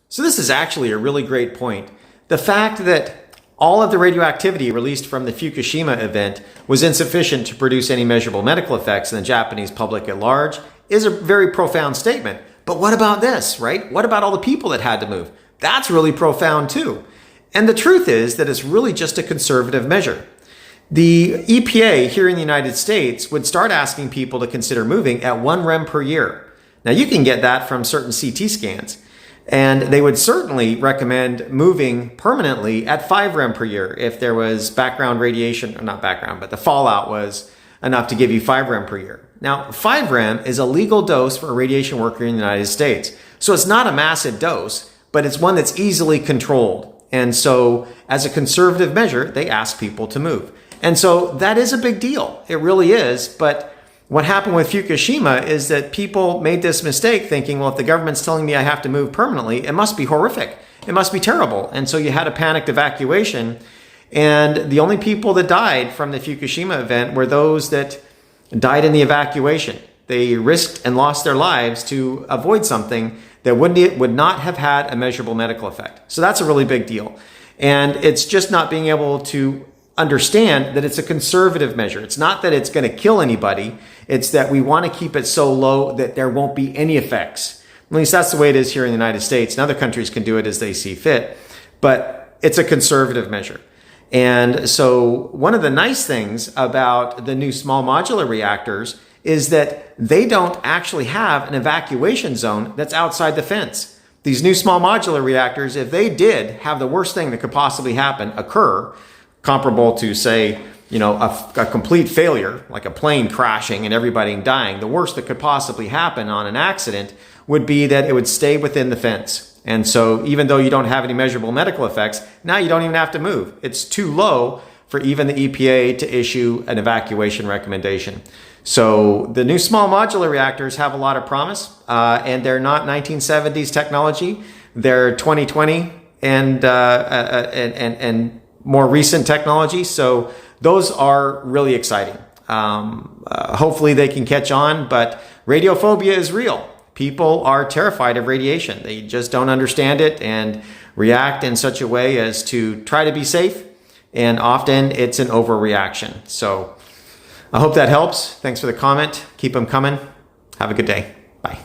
So this is actually a really great point. The fact that all of the radioactivity released from the Fukushima event was insufficient to produce any measurable medical effects in the Japanese public at large is a very profound statement. But what about this, right? What about all the people that had to move? That's really profound too. And the truth is that it's really just a conservative measure. The EPA here in the United States would start asking people to consider moving at 1 rem per year. Now you can get that from certain CT scans. And they would certainly recommend moving permanently at 5 rem per year if there was background radiation, or not background, but the fallout was enough to give you 5 rem per year. Now, 5 rem is a legal dose for a radiation worker in the United States. So it's not a massive dose, but it's one that's easily controlled. And so as a conservative measure, they ask people to move. And so that is a big deal. It really is. But what happened with Fukushima is that people made this mistake thinking, well, if the government's telling me I have to move permanently, it must be horrific. It must be terrible. And so you had a panicked evacuation. And the only people that died from the Fukushima event were those that died in the evacuation. They risked and lost their lives to avoid something that would not have had a measurable medical effect. So that's a really big deal. And it's just not being able to understand that it's a conservative measure. It's not that it's going to kill anybody. It's that we want to keep it so low that there won't be any effects. At least that's the way it is here in the United States. And other countries can do it as they see fit. But it's a conservative measure. And so one of the nice things about the new small modular reactors is that they don't actually have an evacuation zone that's outside the fence. These new small modular reactors, if they did have the worst thing that could possibly happen occur, comparable to, say, a complete failure, like a plane crashing and everybody dying, the worst that could possibly happen on an accident would be that it would stay within the fence. And so even though you don't have any measurable medical effects, now you don't even have to move. It's too low for even the EPA to issue an evacuation recommendation. So the new small modular reactors have a lot of promise, and they're not 1970s technology. They're 2020 and more recent technology. So those are really exciting. Hopefully they can catch on, but radiophobia is real. People are terrified of radiation. They just don't understand it and react in such a way as to try to be safe. And often it's an overreaction. So I hope that helps. Thanks for the comment. Keep them coming. Have a good day. Bye.